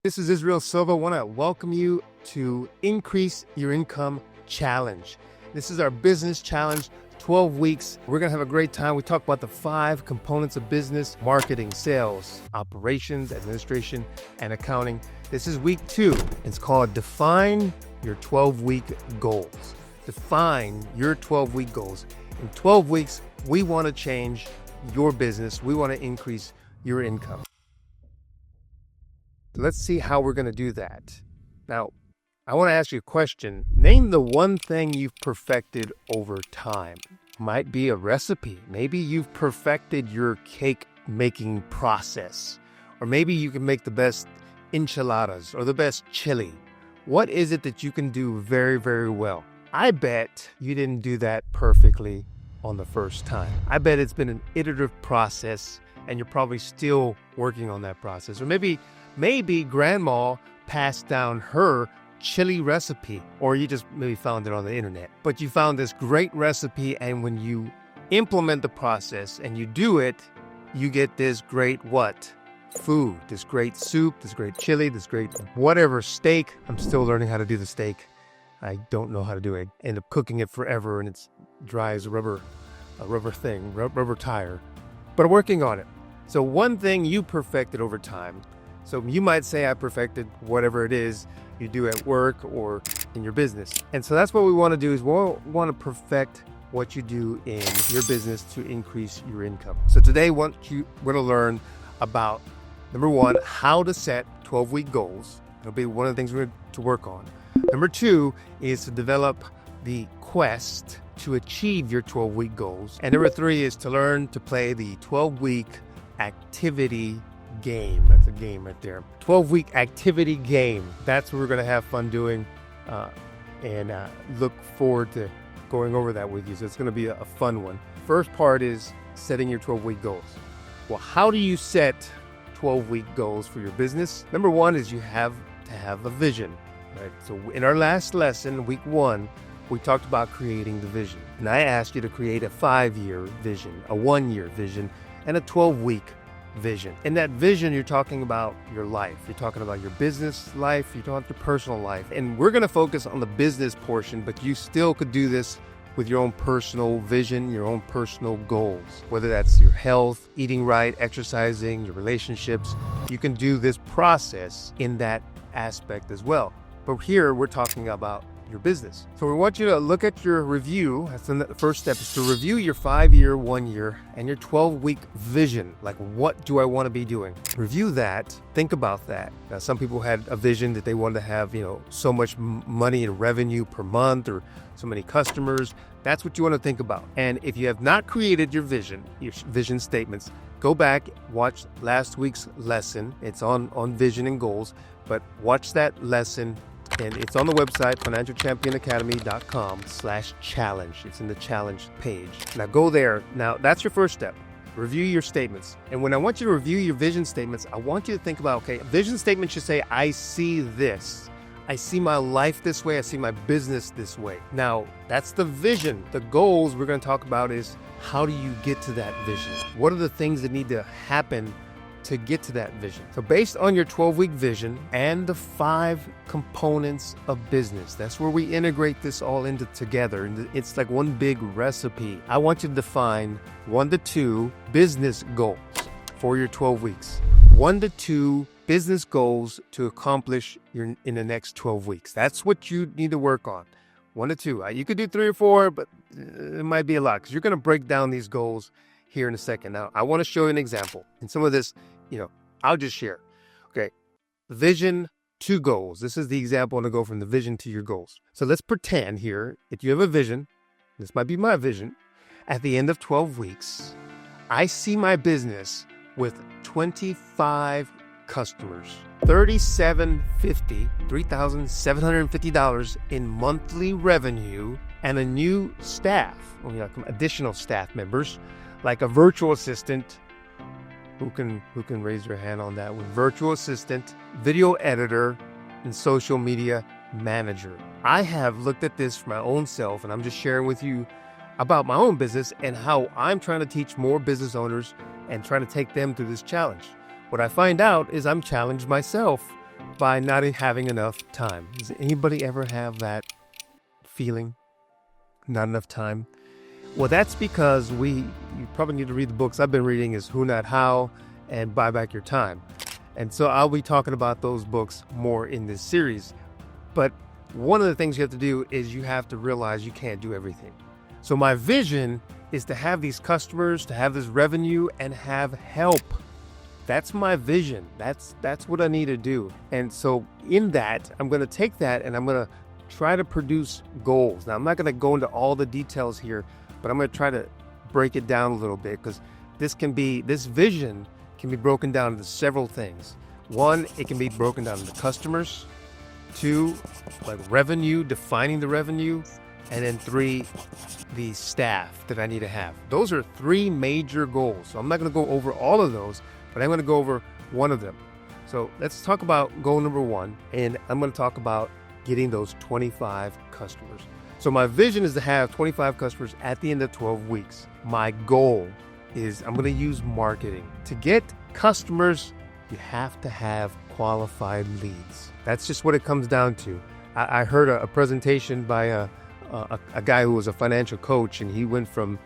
This is Israel Silva. I want to welcome you to Increase Your Income Challenge. This is our business challenge, 12 weeks. We're going to have a great time. We talk about the 5 components of business: marketing, sales, operations, administration, and accounting. This is week 2. It's called Define Your 12-Week Goals. Define your 12-week goals. In 12 weeks, we want to change your business. We want to increase your income. Let's see how we're going to do that. Now, I want to ask you a question. Name the one thing you've perfected over time. Might be a recipe. Maybe you've perfected your cake making process. Or maybe you can make the best enchiladas or the best chili. What is it that you can do very, very well? I bet you didn't do that perfectly on the first time. I bet it's been an iterative process and you're probably still working on that process. Or maybe grandma passed down her chili recipe, or you just maybe found it on the internet. But you found this great recipe, and when you implement the process and you do it, you get this great what? Food, this great soup, this great chili, this great whatever, steak. I'm still learning how to do the steak. I don't know how to do it. I end up cooking it forever, and it's dry as a rubber tire. But I'm working on it. So one thing you perfected over time. So you might say I perfected whatever it is you do at work or in your business. And so that's what we want to do is we want to perfect what you do in your business to increase your income. So today we're going to learn about, number 1, how to set 12-week goals. It'll be one of the things we're going to work on. Number 2 is to develop the quest to achieve your 12-week goals. And number 3 is to learn to play the 12-week activity game. That's a game right there. 12-week activity game. That's what we're going to have fun doing, and look forward to going over that with you. So it's going to be a fun one. First part is setting your 12-week goals. Well, how do you set 12-week goals for your business? Number 1 is you have to have a vision, right? So in our last lesson, week 1, we talked about creating the vision. And I asked you to create a 5-year vision, a 1-year vision, and a 12-week vision. In that vision, you're talking about your life. You're talking about your business life. You're talking about your personal life. And we're going to focus on the business portion, but you still could do this with your own personal vision, your own personal goals. Whether that's your health, eating right, exercising, your relationships, you can do this process in that aspect as well. But here we're talking about your business. So we want you to look at your review. That's the first step, is to review your 5-year, 1-year, and your 12-week vision. Like, what do I want to be doing? Review that. Think about that. Now, some people had a vision that they wanted to have, so much money in revenue per month or so many customers. That's what you want to think about. And if you have not created your vision statements, go back, watch last week's lesson. It's on vision and goals, but watch that lesson. And it's on the website, financialchampionacademy.com/challenge. It's in the challenge page. Now go there. Now that's your first step. Review your statements. And when I want you to review your vision statements, I want you to think about, okay, a vision statement should say, I see this. I see my life this way. I see my business this way. Now, that's the vision. The goals we're going to talk about is, how do you get to that vision? What are the things that need to happen to get to that vision? So based on your 12-week vision and the 5 components of business, that's where we integrate this all into together. And it's like one big recipe. I want you to define 1 to 2 business goals for your 12 weeks. 1 to 2 business goals to accomplish in the next 12 weeks. That's what you need to work on. 1 to 2. You could do 3 or 4, but it might be a lot because you're going to break down these goals here in a second. Now, I want to show you an example. And some of this, I'll just share. Okay, vision to goals. This is the example to go from the vision to your goals. So let's pretend here that you have a vision. This might be my vision. At the end of 12 weeks, I see my business with 25 customers, $3,750 in monthly revenue, and a new staff, additional staff members, like a virtual assistant. Who can raise their hand on that one? Virtual assistant, video editor, and social media manager. I have looked at this for my own self, and I'm just sharing with you about my own business and how I'm trying to teach more business owners and trying to take them through this challenge. What I find out is I'm challenged myself by not having enough time. Does anybody ever have that feeling? Not enough time? Well, that's because you probably need to read the books I've been reading is Who Not How and Buy Back Your Time. And so I'll be talking about those books more in this series. But one of the things you have to do is you have to realize you can't do everything. So my vision is to have these customers, to have this revenue, and have help. That's my vision. That's what I need to do. And so in that, I'm going to take that and I'm going to try to produce goals. Now, I'm not going to go into all the details here, but I'm going to try to break it down a little bit because this vision can be broken down into several things. One, it can be broken down into customers. Two, like revenue, defining the revenue. And then three, the staff that I need to have. Those are three major goals. So I'm not going to go over all of those, but I'm going to go over one of them. So let's talk about goal number one. And I'm going to talk about getting those 25 customers. So my vision is to have 25 customers at the end of 12 weeks. My goal is I'm going to use marketing. To get customers, you have to have qualified leads. That's just what it comes down to. I heard a presentation by a guy who was a financial coach, and he went from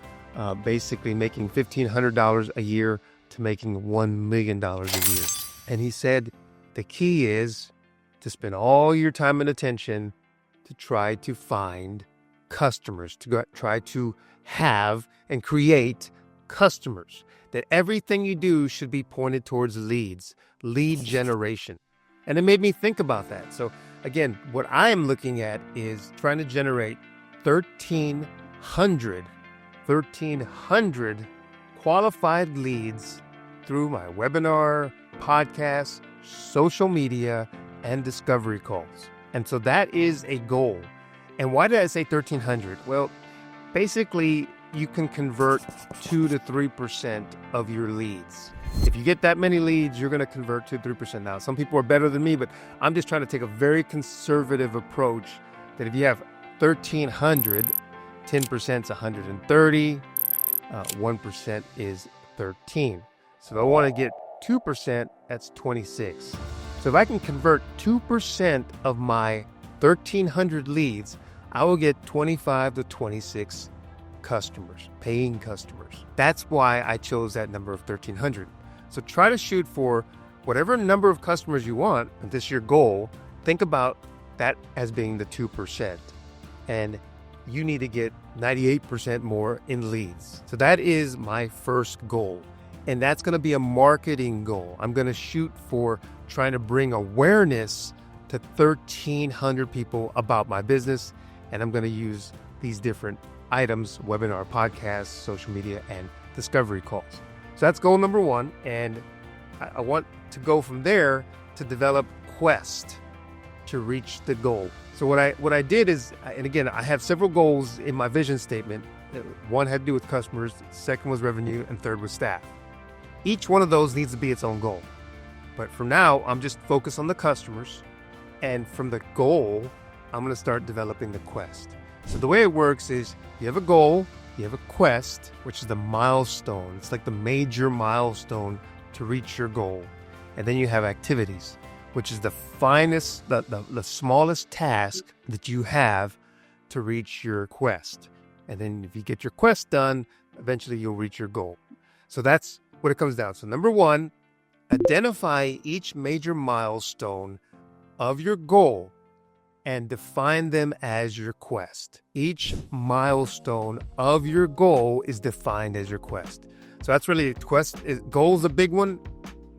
basically making $1,500 a year to making $1 million a year. And he said the key is to spend all your time and attention to try to find customers, to try to have and create customers. That everything you do should be pointed towards leads, lead generation. And it made me think about that. So again, what I am looking at is trying to generate 1,300 qualified leads through my webinar, podcasts, social media, and discovery calls. And so that is a goal. And why did I say 1,300? Well, basically, you can convert 2 to 3% of your leads. If you get that many leads, you're going to convert 2 to 3%. Now, some people are better than me, but I'm just trying to take a very conservative approach that if you have 1,300, 10% is 130, 1% is 13. So if I want to get 2%, that's 26. So if I can convert 2% of my 1,300 leads, I will get 25 to 26 customers, paying customers. That's why I chose that number of 1,300. So try to shoot for whatever number of customers you want, if this is your goal. Think about that as being the 2%. And you need to get 98% more in leads. So that is my first goal. And that's going to be a marketing goal. I'm going to shoot for trying to bring awareness to 1,300 people about my business. And I'm going to use these different items, webinar, podcasts, social media, and discovery calls. So that's goal number one. And I want to go from there to develop Quest to reach the goal. So what I did is, and again, I have several goals in my vision statement. One had to do with customers, second was revenue, and third was staff. Each one of those needs to be its own goal. But for now, I'm just focused on the customers. And from the goal, I'm going to start developing the quest. So the way it works is you have a goal, you have a quest, which is the milestone. It's like the major milestone to reach your goal. And then you have activities, which is the finest, the smallest task that you have to reach your quest. And then if you get your quest done, eventually you'll reach your goal. So that's what it comes down to. So number one, identify each major milestone of your goal and define them as your quest. Each milestone of your goal is defined as your quest. So that's really goal is a big one.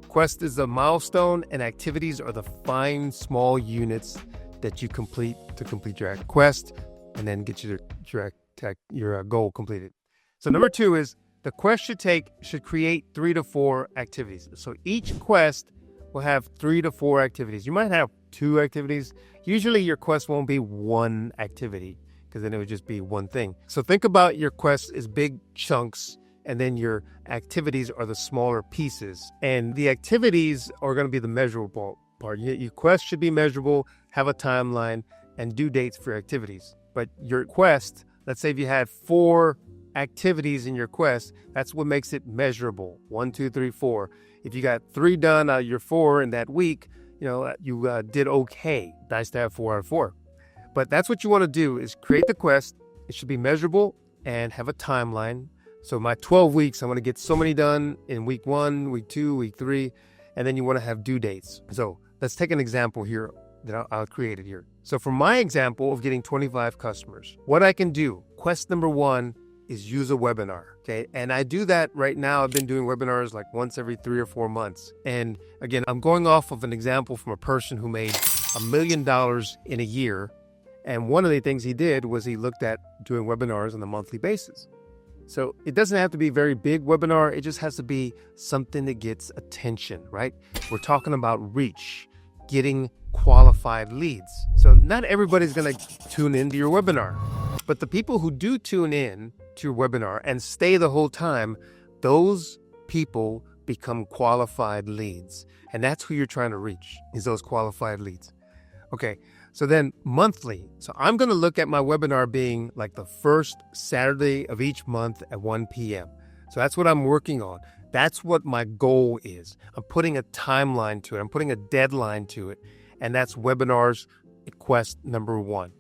Quest is a milestone, and activities are the fine, small units that you complete to complete your quest and then get your goal completed. So number two is the quest should create 3 to 4 activities. So each quest will have 3 to 4 activities. You might have 2 activities. Usually your quest won't be one activity because then it would just be one thing. So think about your quest as big chunks, and then your activities are the smaller pieces. And the activities are going to be the measurable part. Your quest should be measurable, have a timeline, and due dates for activities. But your quest, let's say if you had 4 activities in your quest, that's what makes it measurable. 1, 2, 3, 4. If you got 3 done out of your 4 in that week, you did okay. Nice to have 4 out of 4. But that's what you want to do is create the quest. It should be measurable and have a timeline. So my 12 weeks, I'm going to get so many done in week 1, week 2, week 3, and then you want to have due dates. So let's take an example here that I'll create it here. So for my example of getting 25 customers, what I can do, quest number 1 is use a webinar. Okay. And I do that right now. I've been doing webinars like once every 3 or 4 months. And again, I'm going off of an example from a person who made $1 million in a year. And one of the things he did was he looked at doing webinars on a monthly basis. So it doesn't have to be a very big webinar. It just has to be something that gets attention, right? We're talking about reach, getting qualified leads. So not everybody's going to tune into your webinar, but the people who do tune in to your webinar and stay the whole time, those people become qualified leads. And that's who you're trying to reach, is those qualified leads. Okay. So then monthly. So I'm going to look at my webinar being like the first Saturday of each month at 1 p.m. So that's what I'm working on. That's what my goal is. I'm putting a timeline to it. I'm putting a deadline to it. And that's webinars quest number 1.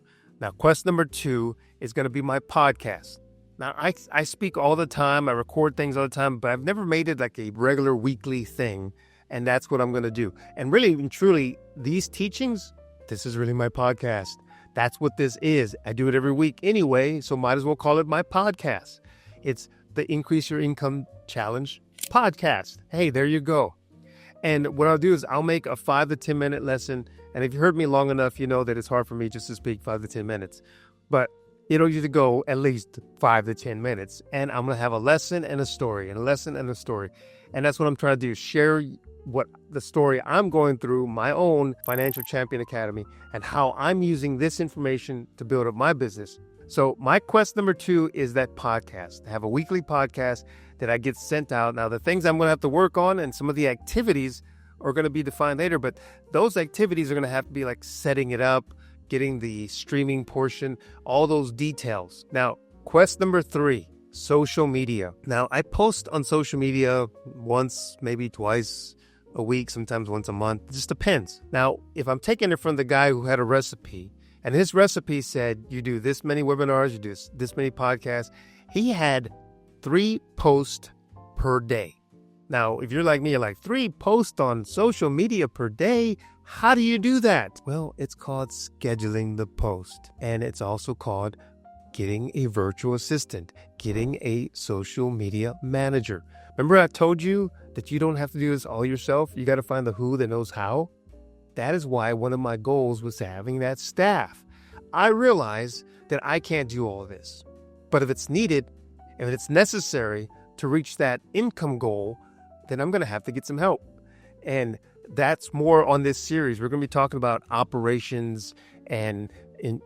Now, quest number 2 is going to be my podcast. Now, I speak all the time. I record things all the time, but I've never made it like a regular weekly thing. And that's what I'm going to do. And really and truly, these teachings, this is really my podcast. That's what this is. I do it every week anyway, so might as well call it my podcast. It's the Increase Your Income Challenge podcast. Hey, there you go. And what I'll do is I'll make a 5 to 10 minute lesson. And if you heard me long enough, you know that it's hard for me just to speak 5 to 10 minutes. But it'll usually go at least 5 to 10 minutes. And I'm going to have a lesson and a story, and a lesson and a story. And that's what I'm trying to do, share what the story I'm going through, my own Financial Champion Academy, and how I'm using this information to build up my business. So my quest number 2 is that podcast. I have a weekly podcast that I get sent out. Now, the things I'm going to have to work on and some of the activities are going to be defined later, but those activities are going to have to be like setting it up, getting the streaming portion, all those details. Now, quest number 3, social media. Now, I post on social media once, maybe twice a week, sometimes once a month. It just depends. Now, if I'm taking it from the guy who had a recipe, and his recipe said, you do this many webinars, you do this many podcasts, he had 3 posts per day. Now, if you're like me, you're like, 3 posts on social media per day? How do you do that? Well, it's called scheduling the post. And it's also called getting a virtual assistant, getting a social media manager. Remember I told you that you don't have to do this all yourself? You got to find the who that knows how. That is why one of my goals was having that staff. I realize that I can't do all of this. But if it's needed, if it's necessary to reach that income goal, then I'm going to have to get some help. And that's more on this series. We're going to be talking about operations and in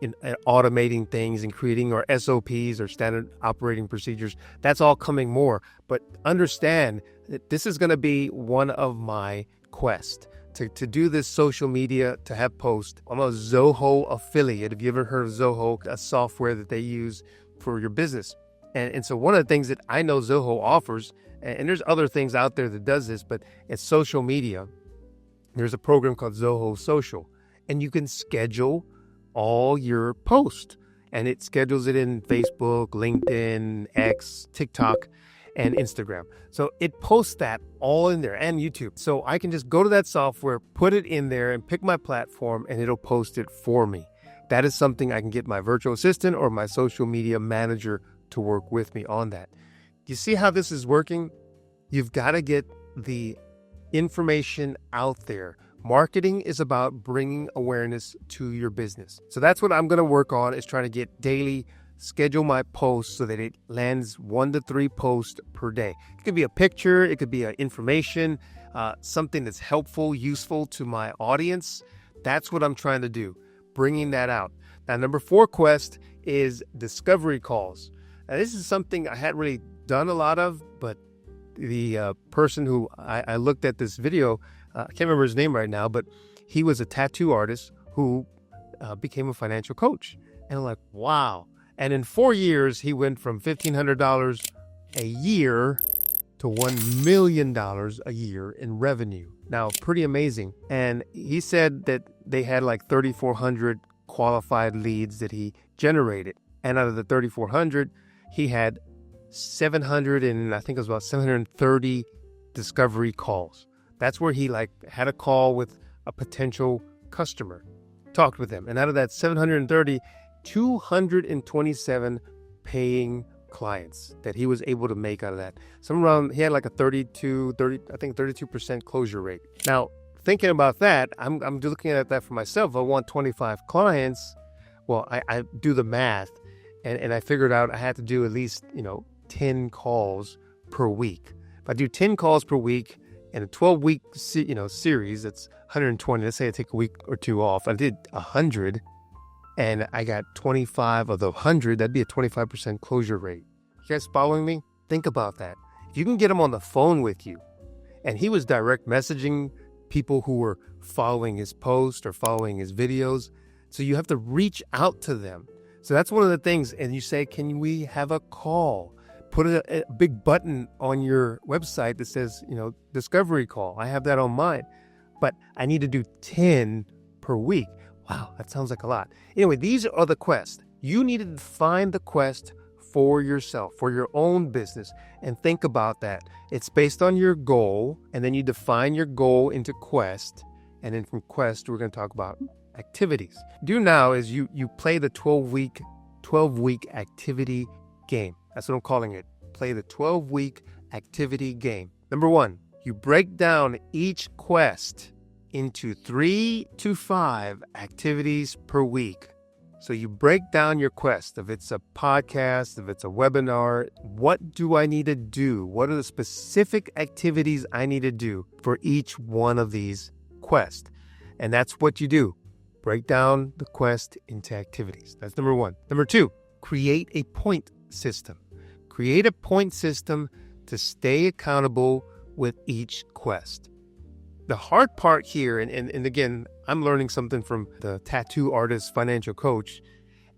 automating things and creating our SOPs or standard operating procedures. That's all coming more. But understand that this is going to be one of my quests to do this social media, to have posts. I'm a Zoho affiliate. Have you ever heard of Zoho, a software that they use for your business? And so one of the things that I know Zoho offers, and there's other things out there that does this, but it's social media. There's a program called Zoho Social, and you can schedule all your posts, and it schedules it in Facebook, LinkedIn, X, TikTok, and Instagram. So it posts that all in there, and YouTube. So I can just go to that software, put it in there, and pick my platform, and it'll post it for me. That is something I can get my virtual assistant or my social media manager to work with me on that. You see how this is working? You've got to get the information out there. Marketing is about bringing awareness to your business. So that's what I'm going to work on, is trying to get daily, schedule my posts so that it lands 1 to 3 posts per day. It could be a picture, it could be information, something that's helpful, useful to my audience. That's what I'm trying to do, bringing that out. Now, number 4 quest is discovery calls. Now, this is something I hadn't really done a lot of, but the person who I looked at this video, I can't remember his name right now, but he was a tattoo artist who became a financial coach. And I'm like, wow. And in 4 years, he went from $1,500 a year to $1 million a year in revenue. Now, pretty amazing. And he said that they had like 3,400 qualified leads that he generated. And out of the 3,400, he had 700 and I think it was about 730 discovery calls. That's where he like had a call with a potential customer, talked with them. And out of that 730, 227 paying clients that he was able to make out of that. He had like a 32% closure rate. Now, thinking about that, I'm looking at that for myself. If I want 25 clients, well, I do the math and I figured out I had to do at least, 10 calls per week. If I do 10 calls per week in a 12-week, series, that's 120. Let's say I take a week or two off. I did 100 and I got 25 of the 100. That'd be a 25% closure rate. You guys following me? Think about that. If you can get him on the phone with you, and he was direct messaging people who were following his post or following his videos. So you have to reach out to them. So that's one of the things. And you say, can we have a call? Put a big button on your website that says, discovery call. I have that on mine, but I need to do 10 per week. Wow, that sounds like a lot. Anyway, these are the quests. You need to define the quest for yourself, for your own business, and think about that. It's based on your goal, and then you define your goal into quest, and then from quest, we're going to talk about activities. Do now is you play the 12-week activity game. That's what I'm calling it. Play the 12-week activity game. Number 1, you break down each quest into 3 to 5 activities per week. So you break down your quest. If it's a podcast, if it's a webinar, what do I need to do? What are the specific activities I need to do for each one of these quests? And that's what you do. Break down the quest into activities. That's number 1. Number 2, create a point system. Create a point system to stay accountable with each quest. The hard part here, and again, I'm learning something from the tattoo artist financial coach,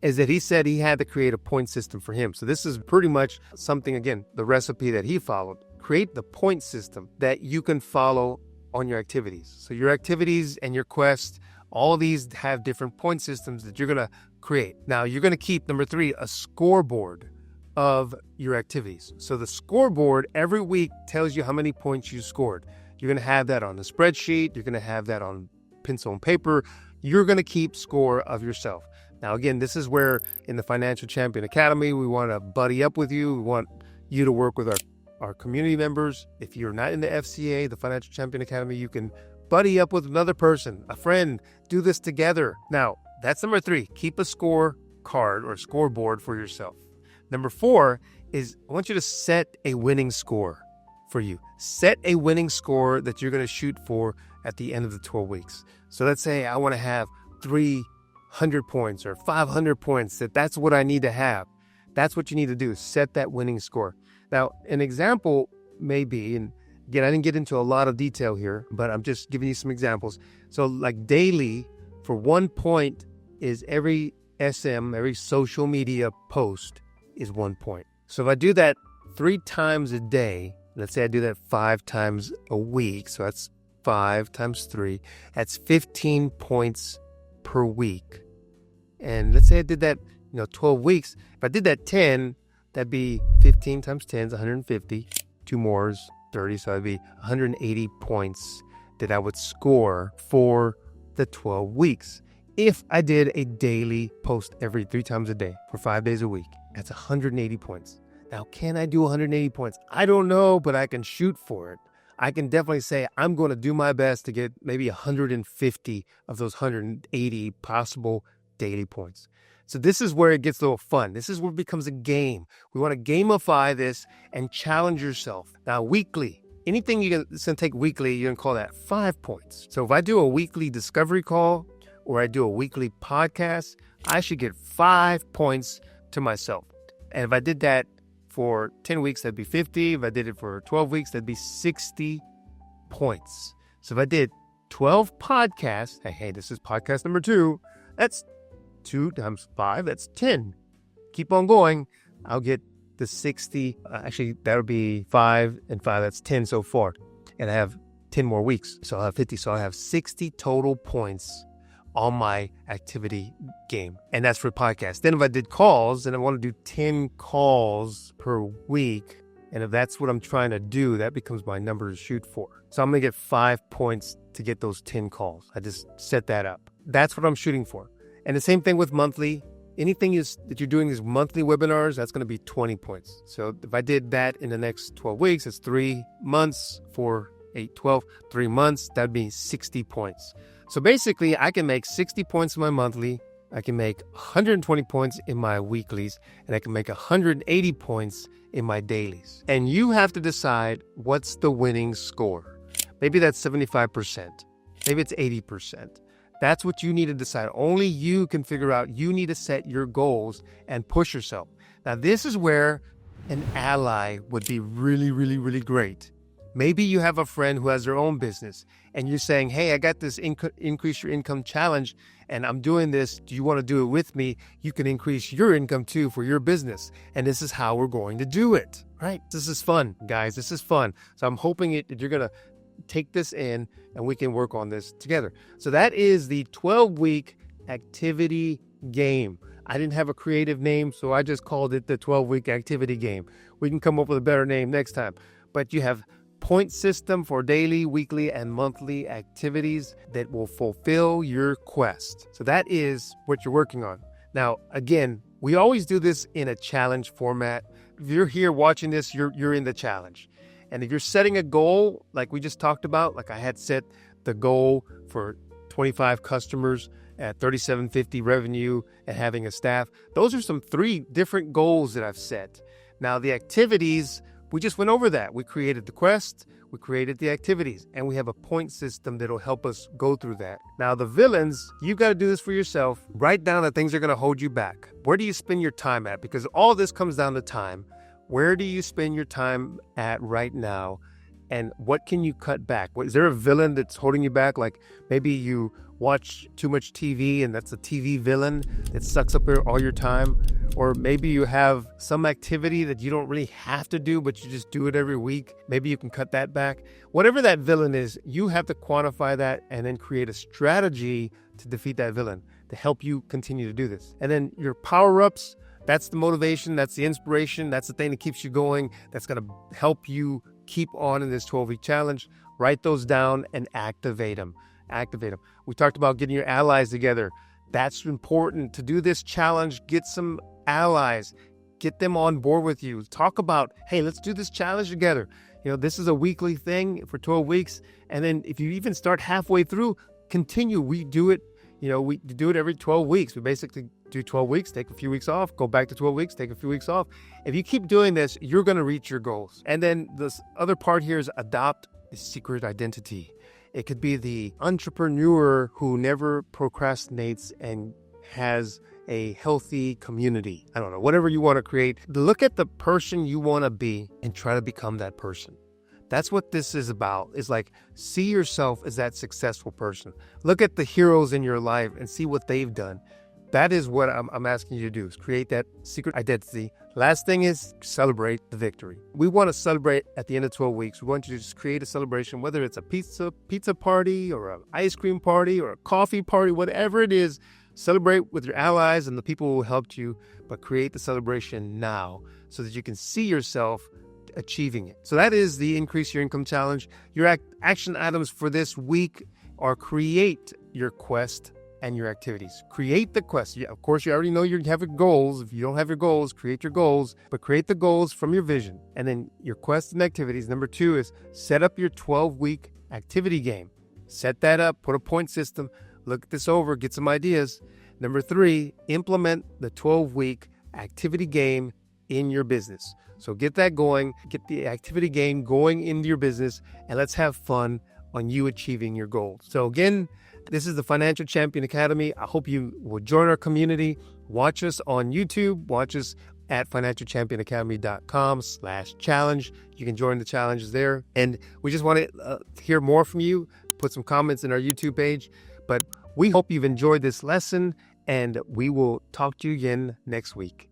is that he said he had to create a point system for him. So this is pretty much something, again, the recipe that he followed. Create the point system that you can follow on your activities. So your activities and your quest, all of these have different point systems that you're going to create. Now, you're going to keep, number 3, a scoreboard of your activities. So the scoreboard every week tells you how many points you scored. You're going to have that on the spreadsheet. You're going to have that on pencil and paper. You're going to keep score of yourself. Now, again, this is where in the Financial Champion Academy, we want to buddy up with you. We want you to work with our community members. If you're not in the FCA, the Financial Champion Academy, you can buddy up with another person, a friend, do this together. Now, that's number 3. Keep a score card or scoreboard for yourself. Number 4 is I want you to set a winning score for you. Set a winning score that you're going to shoot for at the end of the 12 weeks. So let's say I want to have 300 points or 500 points. That's what I need to have. That's what you need to do. Set that winning score. Now, an example may be, and again, I didn't get into a lot of detail here, but I'm just giving you some examples. So like daily for 1 point is every social media post is 1 point. So if I do that 3 times a day, let's say I do that 5 times a week. So that's 5 times 3. That's 15 points per week. And let's say I did that, 12 weeks. If I did that 10, that'd be 15 times 10 is 150. 2 more is 30. So that'd be 180 points that I would score for the 12 weeks. If I did a daily post every 3 times a day for 5 days a week, that's 180 points. Now, can I do 180 points? I don't know, but I can shoot for it. I can definitely say I'm going to do my best to get maybe 150 of those 180 possible daily points. So this is where it gets a little fun. This is where it becomes a game. We want to gamify this and challenge yourself. Now, weekly, anything it's going to take weekly, you're going to call that 5 points. So if I do a weekly discovery call or I do a weekly podcast, I should get 5 points to myself. And if I did that for 10 weeks, that'd be 50. If I did it for 12 weeks, that'd be 60 points. So if I did 12 podcasts, hey, this is podcast number 2. That's 2 times 5. That's 10. Keep on going. I'll get the 60. Actually, that would be 5 and 5. That's 10 so far. And I have 10 more weeks. So I'll have 50. So I have 60 total points on my activity game. And that's for podcasts. Then if I did calls and I want to do 10 calls per week, and if that's what I'm trying to do, that becomes my number to shoot for. So I'm going to get 5 points to get those 10 calls. I just set that up. That's what I'm shooting for. And the same thing with monthly. Anything that you're doing these monthly webinars, that's going to be 20 points. So if I did that in the next 12 weeks, it's 3 months, 4, 8, 12, 3 months, that'd be 60 points. So basically, I can make 60 points in my monthly, I can make 120 points in my weeklies, and I can make 180 points in my dailies. And you have to decide what's the winning score. Maybe that's 75%. Maybe it's 80%. That's what you need to decide. Only you can figure out. You need to set your goals and push yourself. Now, this is where an ally would be really, really, really great. Maybe you have a friend who has their own business and you're saying, hey, I got this increase your income challenge and I'm doing this. Do you want to do it with me? You can increase your income too for your business. And this is how we're going to do it, right? This is fun, guys. This is fun. So I'm hoping that you're going to take this in and we can work on this together. So that is the 12-week activity game. I didn't have a creative name, so I just called it the 12-week activity game. We can come up with a better name next time. But you have point system for daily, weekly, and monthly activities that will fulfill your quest. So that is what you're working on. Now, again, we always do this in a challenge format. If you're here watching this, you're in the challenge. And if you're setting a goal, like we just talked about, like I had set the goal for 25 customers at $3,750 revenue and having a staff, those are some 3 different goals that I've set. Now, the activities, we just went over that. We created the quest, we created the activities, and we have a point system that'll help us go through that. Now, the villains, you got to do this for yourself. Write down the things that are going to hold you back. Where do you spend your time at? Because all this comes down to time. Where do you spend your time at right now? And what can you cut back? Is there a villain that's holding you back? Like maybe you watch too much TV and that's a TV villain that sucks up all your time. Or maybe you have some activity that you don't really have to do, but you just do it every week. Maybe you can cut that back. Whatever that villain is, you have to quantify that and then create a strategy to defeat that villain to help you continue to do this. And then your power-ups, that's the motivation, that's the inspiration, that's the thing that keeps you going, that's going to help you keep on in this 12-week challenge. Write those down and activate them. Activate them. We talked about getting your allies together. That's important to do this challenge. Get some allies. Get them on board with you. Talk about, hey, let's do this challenge together. You know, this is a weekly thing for 12 weeks. And then if you even start halfway through, continue. We do it, we do it every 12 weeks. We basically do 12 weeks, take a few weeks off, go back to 12 weeks, take a few weeks off. If you keep doing this, you're going to reach your goals. And then this other part here is adopt a secret identity. It could be the entrepreneur who never procrastinates and has a healthy community. I don't know, whatever you want to create. Look at the person you want to be and try to become that person. That's what this is about. It's like, see yourself as that successful person. Look at the heroes in your life and see what they've done. That is what I'm asking you to do, is create that secret identity. Last thing is celebrate the victory. We want to celebrate at the end of 12 weeks. We want you to just create a celebration, whether it's a pizza party or an ice cream party or a coffee party, whatever it is. Celebrate with your allies and the people who helped you, but create the celebration now so that you can see yourself achieving it. So that is the Increase Your Income Challenge. Your action items for this week are create your quest and your activities. Create the quest. Of course, you already know you have your goals. If you don't have your goals, create your goals, but create the goals from your vision. And then your quest and activities. Number 2 is set up your 12-week activity game. Set that up, put a point system, look this over, get some ideas. Number 3, implement the 12-week activity game in your business. So get that going, get the activity game going into your business, and let's have fun on you achieving your goals. So again, this is the Financial Champion Academy. I hope you will join our community. Watch us on YouTube. Watch us at financialchampionacademy.com/challenge. You can join the challenges there. And we just want to hear more from you. Put some comments in our YouTube page. But we hope you've enjoyed this lesson, and we will talk to you again next week.